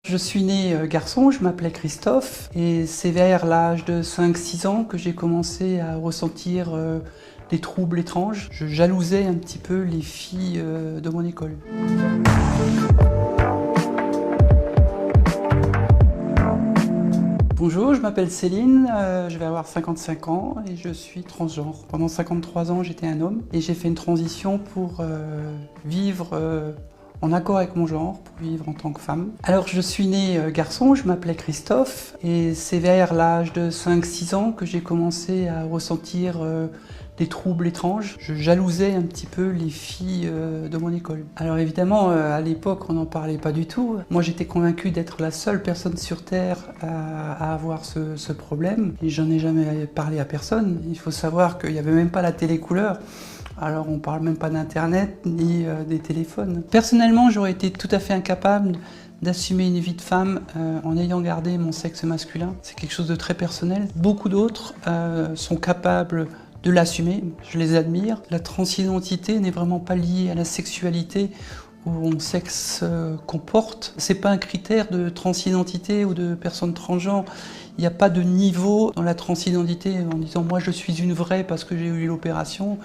Je suis né garçon, je m'appelais Christophe et c'est vers l'âge de 5-6 ans que j'ai commencé à ressentir des troubles étranges. Je jalousais un petit peu les filles de mon école. Bonjour, je m'appelle Céline, je vais avoir 55 ans et je suis transgenre. Pendant 53 ans, j'étais un homme et j'ai fait une transition pour vivre en accord avec mon genre, pour vivre en tant que femme. Alors je suis né garçon, je m'appelais Christophe et c'est vers l'âge de 5-6 ans que j'ai commencé à ressentir des troubles étranges. Je jalousais un petit peu les filles de mon école. Alors évidemment, à l'époque, on n'en parlait pas du tout. Moi, j'étais convaincue d'être la seule personne sur Terre à avoir ce problème. Et j'en ai jamais parlé à personne. Il faut savoir qu'il n'y avait même pas la télécouleur. Alors on parle même pas d'internet ni des téléphones. Personnellement, j'aurais été tout à fait incapable d'assumer une vie de femme en ayant gardé mon sexe masculin. C'est quelque chose de très personnel. Beaucoup d'autres sont capables de l'assumer, je les admire. La transidentité n'est vraiment pas liée à la sexualité ou au sexe qu'on porte. C'est pas un critère de transidentité ou de personne transgenre. Il n'y a pas de niveau dans la transidentité en disant moi je suis une vraie parce que j'ai eu l'opération.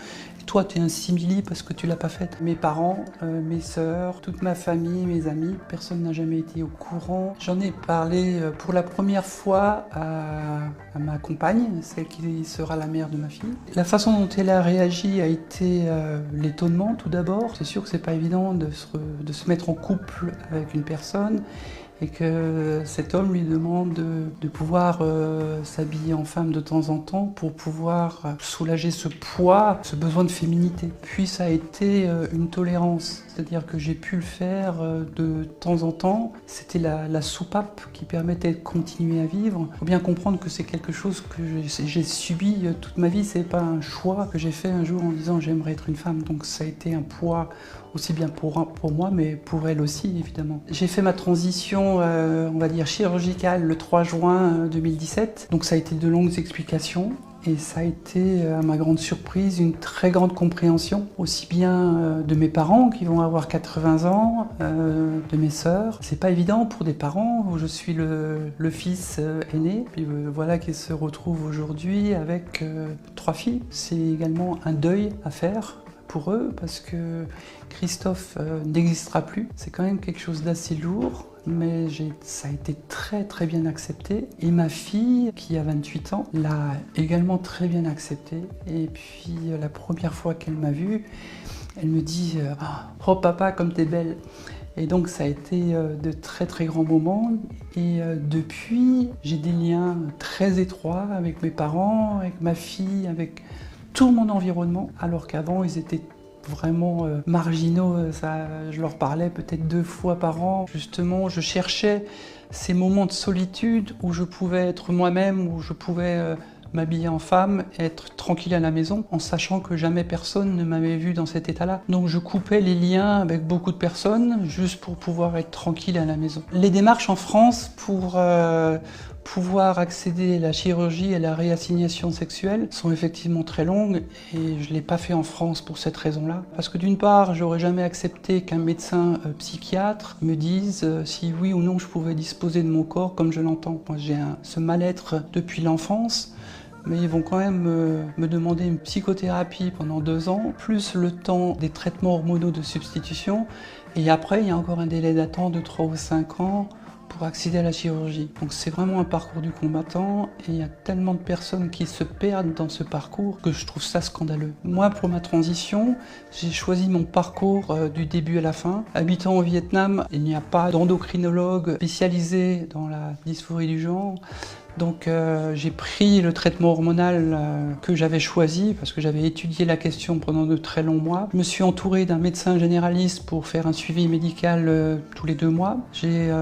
Toi, tu es un simili parce que tu l'as pas faite. Mes parents, mes sœurs, toute ma famille, mes amis, personne n'a jamais été au courant. J'en ai parlé pour la première fois à ma compagne, celle qui sera la mère de ma fille. La façon dont elle a réagi a été l'étonnement tout d'abord. C'est sûr que c'est pas évident de se mettre en couple avec une personne et que cet homme lui demande de pouvoir s'habiller en femme de temps en temps pour pouvoir soulager ce poids, ce besoin de féminité. Puis ça a été une tolérance, c'est-à-dire que j'ai pu le faire de temps en temps. C'était la soupape qui permettait de continuer à vivre. Il faut bien comprendre que c'est quelque chose que j'ai subi toute ma vie, c'est pas un choix que j'ai fait un jour en disant j'aimerais être une femme. Donc ça a été un poids aussi bien pour moi, mais pour elle aussi, évidemment. J'ai fait ma transition, on va dire, chirurgicale le 3 juin 2017. Donc ça a été de longues explications. Et ça a été, à ma grande surprise, une très grande compréhension, aussi bien de mes parents qui vont avoir 80 ans, de mes sœurs. C'est pas évident pour des parents où je suis le fils aîné, puis voilà qu'ils se retrouvent aujourd'hui avec 3 filles. C'est également un deuil à faire pour eux parce que Christophe n'existera plus. C'est quand même quelque chose d'assez lourd, mais ça a été très très bien accepté. Et ma fille, qui a 28 ans, l'a également très bien accepté. Et puis la première fois qu'elle m'a vue, elle me dit « Oh papa, comme t'es belle !» Et donc ça a été de très très grands moments. Et depuis, j'ai des liens très étroits avec mes parents, avec ma fille, avec tout mon environnement, alors qu'avant ils étaient vraiment marginaux. Je leur parlais peut-être 2 fois par an. Justement, je cherchais ces moments de solitude où je pouvais être moi-même, où je pouvais m'habiller en femme, être tranquille à la maison, en sachant que jamais personne ne m'avait vu dans cet état-là. Donc je coupais les liens avec beaucoup de personnes, juste pour pouvoir être tranquille à la maison. Les démarches en France pour pouvoir accéder à la chirurgie et à la réassignation sexuelle sont effectivement très longues et je ne l'ai pas fait en France pour cette raison-là. Parce que d'une part, j'aurais jamais accepté qu'un médecin psychiatre me dise si oui ou non je pouvais disposer de mon corps comme je l'entends. Moi j'ai ce mal-être depuis l'enfance, mais ils vont quand même me demander une psychothérapie pendant 2 ans, plus le temps des traitements hormonaux de substitution, et après il y a encore un délai d'attente de 3 ou 5 ans pour accéder à la chirurgie. Donc c'est vraiment un parcours du combattant et il y a tellement de personnes qui se perdent dans ce parcours que je trouve ça scandaleux. Moi, pour ma transition, j'ai choisi mon parcours du début à la fin. Habitant au Vietnam, il n'y a pas d'endocrinologue spécialisé dans la dysphorie du genre. Donc j'ai pris le traitement hormonal que j'avais choisi parce que j'avais étudié la question pendant de très longs mois. Je me suis entouré d'un médecin généraliste pour faire un suivi médical tous les 2 mois. J'ai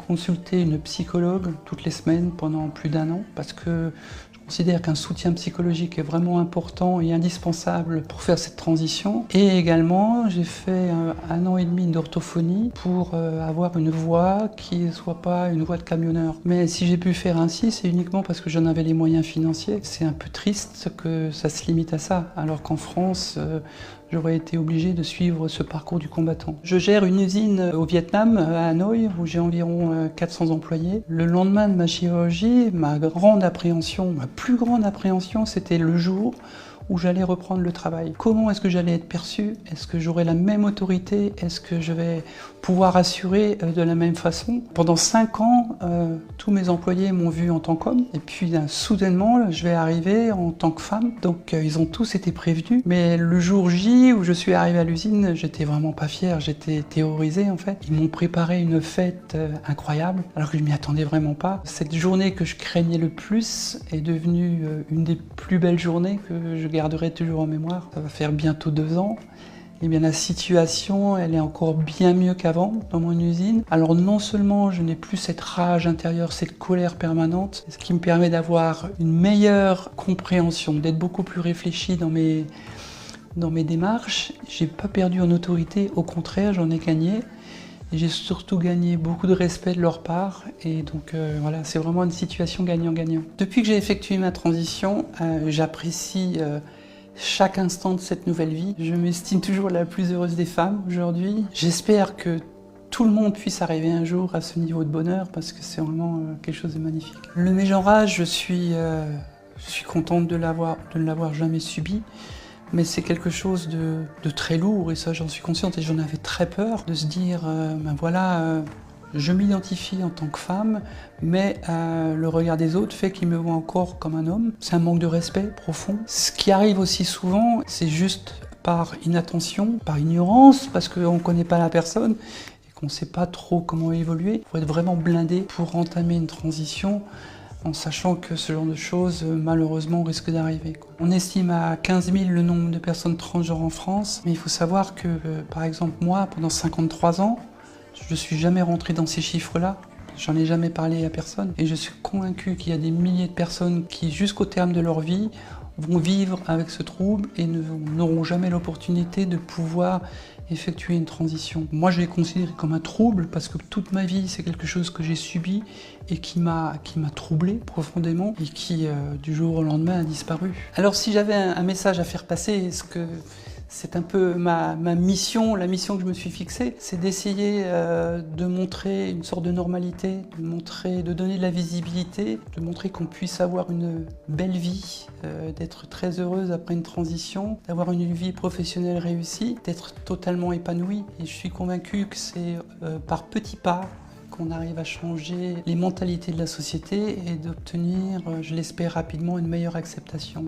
consulté une psychologue toutes les semaines pendant plus d'1 an parce que je considère qu'un soutien psychologique est vraiment important et indispensable pour faire cette transition. Et également, j'ai fait 1 an et demi d'orthophonie pour avoir une voix qui ne soit pas une voix de camionneur. Mais si j'ai pu faire ainsi, c'est uniquement parce que j'en avais les moyens financiers. C'est un peu triste que ça se limite à ça, alors qu'en France, j'aurais été obligé de suivre ce parcours du combattant. Je gère une usine au Vietnam, à Hanoï, où j'ai environ 400 employés. Le lendemain de ma chirurgie, ma plus grande appréhension, c'était le jour où j'allais reprendre le travail. Comment est-ce que j'allais être perçu? Est-ce que j'aurai la même autorité? Est-ce que je vais pouvoir assurer de la même façon? Pendant 5 ans, tous mes employés m'ont vu en tant qu'homme. Et puis soudainement, je vais arriver en tant que femme. Donc ils ont tous été prévenus. Mais le jour J où je suis arrivé à l'usine, j'étais vraiment pas fier. J'étais terrorisé en fait. Ils m'ont préparé une fête incroyable, alors que je m'y attendais vraiment pas. Cette journée que je craignais le plus est devenue une des plus belles journées que je garderai toujours en mémoire. Ça va faire bientôt 2 ans. Eh bien, la situation, elle est encore bien mieux qu'avant dans mon usine. Alors non seulement je n'ai plus cette rage intérieure, cette colère permanente, ce qui me permet d'avoir une meilleure compréhension, d'être beaucoup plus réfléchi dans mes démarches. J'ai pas perdu en autorité, au contraire, j'en ai gagné. Et j'ai surtout gagné beaucoup de respect de leur part. Et donc voilà, c'est vraiment une situation gagnant-gagnant. Depuis que j'ai effectué ma transition, j'apprécie chaque instant de cette nouvelle vie. Je m'estime toujours la plus heureuse des femmes aujourd'hui. J'espère que tout le monde puisse arriver un jour à ce niveau de bonheur parce que c'est vraiment quelque chose de magnifique. Le mégenrage, je suis contente de ne l'avoir jamais subi. Mais c'est quelque chose de très lourd et ça j'en suis consciente et j'en avais très peur de se dire ben voilà, je m'identifie en tant que femme mais le regard des autres fait qu'ils me voient encore comme un homme. C'est un manque de respect profond. Ce qui arrive aussi souvent, c'est juste par inattention, par ignorance, parce qu'on ne connaît pas la personne et qu'on ne sait pas trop comment évoluer. Il faut être vraiment blindé pour entamer une transition en sachant que ce genre de choses, malheureusement, risque d'arriver. On estime à 15 000 le nombre de personnes transgenres en France, mais il faut savoir que, par exemple, moi, pendant 53 ans, je ne suis jamais rentré dans ces chiffres-là. J'en ai jamais parlé à personne. Et je suis convaincu qu'il y a des milliers de personnes qui, jusqu'au terme de leur vie, vont vivre avec ce trouble et n'auront jamais l'opportunité de pouvoir effectuer une transition. Moi, je l'ai considéré comme un trouble parce que toute ma vie, c'est quelque chose que j'ai subi et qui m'a troublé profondément et qui, du jour au lendemain, a disparu. Alors, si j'avais un message à faire passer, c'est un peu ma mission, la mission que je me suis fixée, c'est d'essayer de montrer une sorte de normalité, de donner de la visibilité, de montrer qu'on puisse avoir une belle vie, d'être très heureuse après une transition, d'avoir une vie professionnelle réussie, d'être totalement épanouie. Et je suis convaincue que c'est par petits pas qu'on arrive à changer les mentalités de la société et d'obtenir, je l'espère rapidement, une meilleure acceptation.